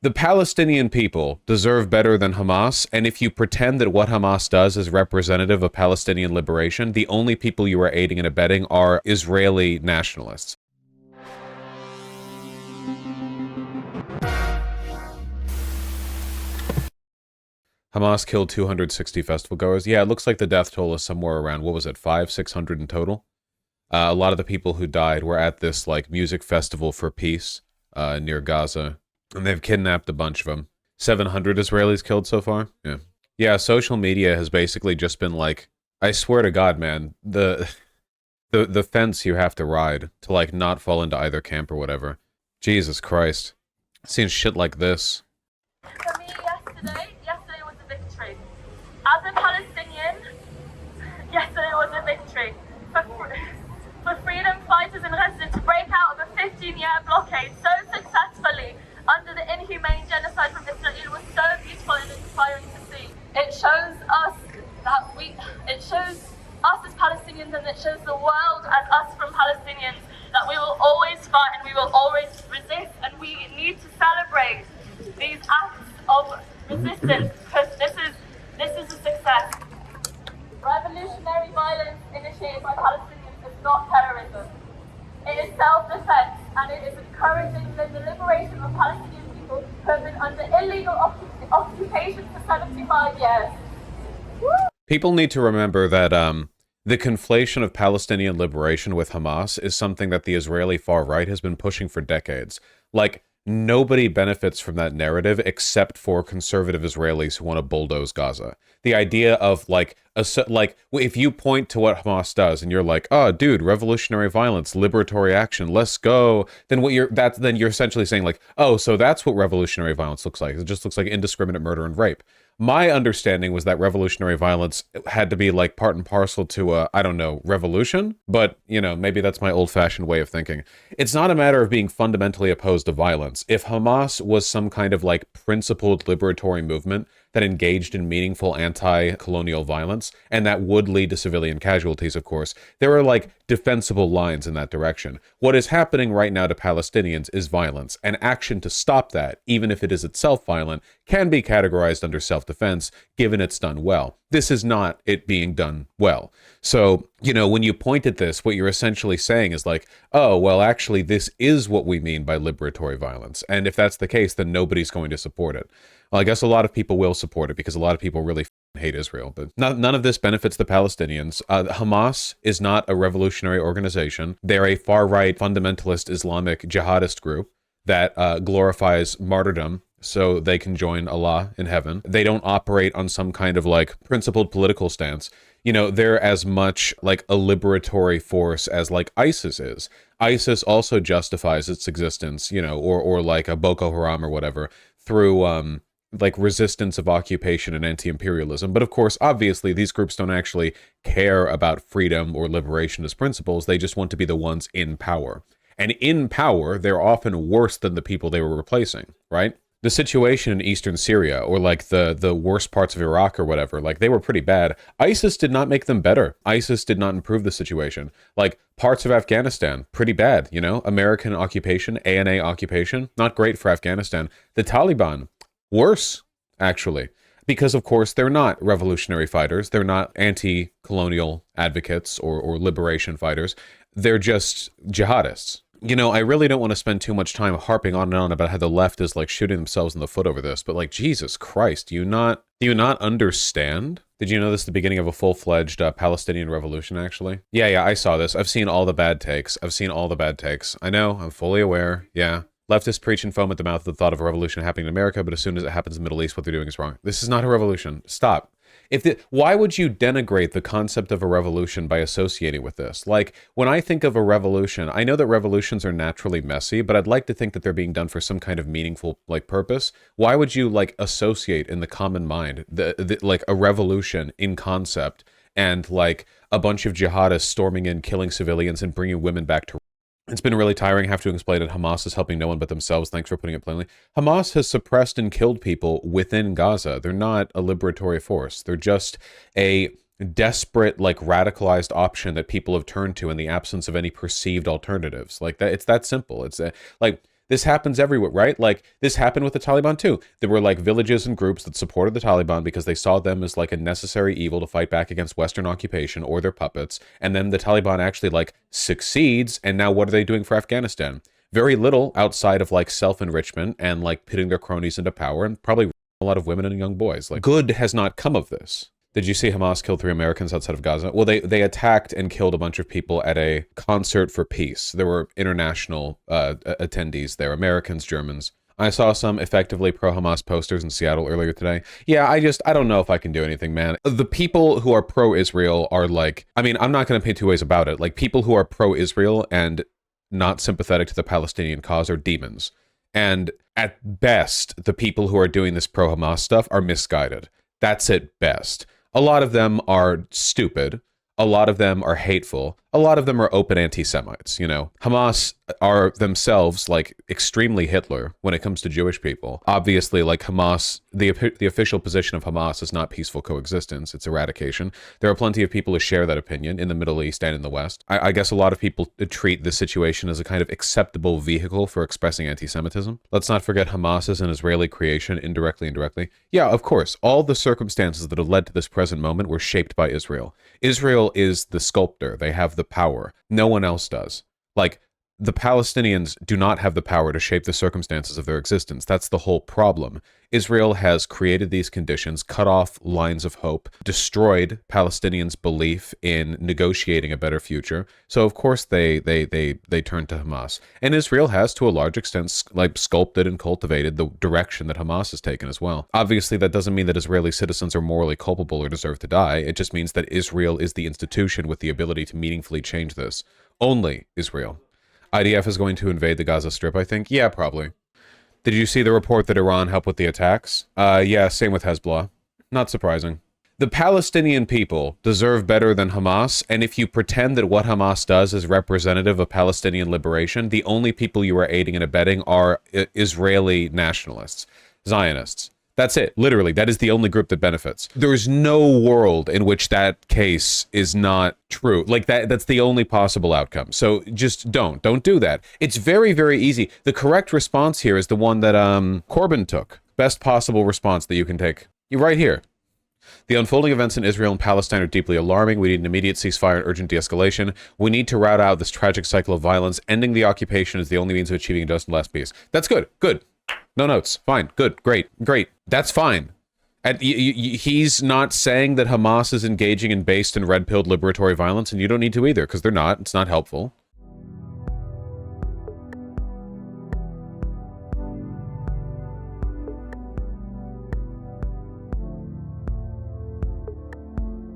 The Palestinian people deserve better than Hamas, and if you pretend that what Hamas does is representative of Palestinian liberation, the only people you are aiding and abetting are Israeli nationalists. Hamas killed 260 festival goers. Yeah, it looks like the death toll is somewhere around, what was it, 600 in total? A lot of the people who died were at this like music festival for peace near Gaza. And they've kidnapped a bunch of them. 700 Israelis killed so far? Yeah. Yeah, social media has basically just been like, I swear to God, man, the fence you have to ride to like not fall into either camp or whatever. Jesus Christ. Seeing shit like this. For me, yesterday was a victory. As a Palestinian, yesterday was a victory. For freedom fighters in Gaza to break out of a 15-year blockade so successfully under the inhumane genocide from Israel was so beautiful and inspiring to see. It shows us that it shows us as Palestinians, and it shows the world as us from Palestinians, that we will always fight and we will always resist, and we need to celebrate these acts of resistance because this is a success. Revolutionary violence initiated by Palestinians is not terrorism. It is self-defense, and it is encouraging the liberation of Palestinian people who have been under illegal occupation for 75 years. Woo! People need to remember that the conflation of Palestinian liberation with Hamas is something that the Israeli far right has been pushing for decades. Like, nobody benefits from that narrative except for conservative Israelis who want to bulldoze Gaza. The idea of like if you point to what Hamas does and you're like, oh dude, revolutionary violence, liberatory action, let's go, then then you're essentially saying like, oh, so that's what revolutionary violence looks like. It just looks like indiscriminate murder and rape. My understanding was that revolutionary violence had to be like part and parcel to I don't know, revolution, but you know, maybe that's my old-fashioned way of thinking. It's not a matter of being fundamentally opposed to violence. If Hamas was some kind of like principled liberatory movement that engaged in meaningful anti-colonial violence, and that would lead to civilian casualties, of course, there are like defensible lines in that direction. What is happening right now to Palestinians is violence, and action to stop that, even if it is itself violent, can be categorized under self-defense, given it's done well. This is not it being done well. So, you know, when you point at this, what you're essentially saying is like, oh, well, actually, this is what we mean by liberatory violence. And if that's the case, then nobody's going to support it. Well, I guess a lot of people will support it because a lot of people really hate Israel, but none of this benefits the Palestinians. Hamas is not a revolutionary organization. They're a far-right fundamentalist Islamic jihadist group that glorifies martyrdom so they can join Allah in heaven. They don't operate on some kind of like principled political stance. You know, they're as much like a liberatory force as like ISIS is. ISIS also justifies its existence, you know, or like a Boko Haram or whatever through like resistance of occupation and anti-imperialism. But of course, obviously, these groups don't actually care about freedom or liberation as principles. They just want to be the ones in power. And in power, they're often worse than the people they were replacing, right? The situation in eastern Syria, or like the worst parts of Iraq or whatever, like they were pretty bad. ISIS did not make them better. ISIS did not improve the situation. Like parts of Afghanistan, pretty bad, you know? American occupation, ANA occupation, not great for Afghanistan. The Taliban, worse, actually. Because, of course, they're not revolutionary fighters. They're not anti-colonial advocates or liberation fighters. They're just jihadists. You know, I really don't want to spend too much time harping on and on about how the left is like shooting themselves in the foot over this, but like, Jesus Christ, do you not understand? Did you know this is the beginning of a full-fledged Palestinian revolution, actually? Yeah, I saw this. I've seen all the bad takes. I know, I'm fully aware. Yeah. Leftists preach and foam at the mouth at the thought of a revolution happening in America, but as soon as it happens in the Middle East, what they're doing is wrong. This is not a revolution. Stop. Why would you denigrate the concept of a revolution by associating with this? Like, when I think of a revolution, I know that revolutions are naturally messy, but I'd like to think that they're being done for some kind of meaningful, like, purpose. Why would you, like, associate in the common mind, like, a revolution in concept and, like, a bunch of jihadists storming in, killing civilians, and bringing women back to... It's been really tiring. I have to explain it. Hamas is helping no one but themselves. Thanks for putting it plainly. Hamas has suppressed and killed people within Gaza. They're not a liberatory force. They're just a desperate, like, radicalized option that people have turned to in the absence of any perceived alternatives. Like that. It's that simple. It's like This happens everywhere, right? Like, this happened with the Taliban too. There were like villages and groups that supported the Taliban because they saw them as like a necessary evil to fight back against Western occupation or their puppets. And then the Taliban actually like succeeds. And now what are they doing for Afghanistan? Very little outside of like self-enrichment and like pitting their cronies into power and probably a lot of women and young boys. Like, good has not come of this. Did you see Hamas kill 3 Americans outside of Gaza? Well, they attacked and killed a bunch of people at a concert for peace. There were international attendees there, Americans, Germans. I saw some effectively pro-Hamas posters in Seattle earlier today. Yeah, I don't know if I can do anything, man. The people who are pro-Israel are like, I mean, I'm not going to paint two ways about it. Like, people who are pro-Israel and not sympathetic to the Palestinian cause are demons. And at best, the people who are doing this pro-Hamas stuff are misguided. That's at best. A lot of them are stupid. A lot of them are hateful. A lot of them are open anti-Semites, you know. Hamas are themselves, like, extremely Hitler when it comes to Jewish people. Obviously, like, Hamas, the official position of Hamas is not peaceful coexistence, it's eradication. There are plenty of people who share that opinion in the Middle East and in the West. I guess a lot of people treat this situation as a kind of acceptable vehicle for expressing anti-Semitism. Let's not forget Hamas is an Israeli creation, indirectly. Yeah, of course, all the circumstances that have led to this present moment were shaped by Israel. Israel is the sculptor. They have the power. No one else does. Like, the Palestinians do not have the power to shape the circumstances of their existence. That's the whole problem. Israel has created these conditions, cut off lines of hope, destroyed Palestinians' belief in negotiating a better future. So of course they turn to Hamas. And Israel has, to a large extent, like, sculpted and cultivated the direction that Hamas has taken as well. Obviously, that doesn't mean that Israeli citizens are morally culpable or deserve to die. It just means that Israel is the institution with the ability to meaningfully change this. Only Israel. IDF is going to invade the Gaza Strip, I think. Yeah, probably. Did you see the report that Iran helped with the attacks? Yeah, same with Hezbollah. Not surprising. The Palestinian people deserve better than Hamas, and if you pretend that what Hamas does is representative of Palestinian liberation, the only people you are aiding and abetting are Israeli nationalists, Zionists. That's it. Literally, that is the only group that benefits. There is no world in which that case is not true. Like, that's the only possible outcome. So just don't do that. It's very, very easy. The correct response here is the one that Corbyn took. Best possible response that you can take. You're right here. The unfolding events in Israel and Palestine are deeply alarming. We need an immediate ceasefire and urgent de-escalation. We need to rout out this tragic cycle of violence. Ending the occupation is the only means of achieving a just and lasting peace. That's good. Good. No notes. Fine. Good. Great. That's fine. And he's not saying that Hamas is engaging in based and red-pilled liberatory violence, and you don't need to either, because they're not. It's not helpful.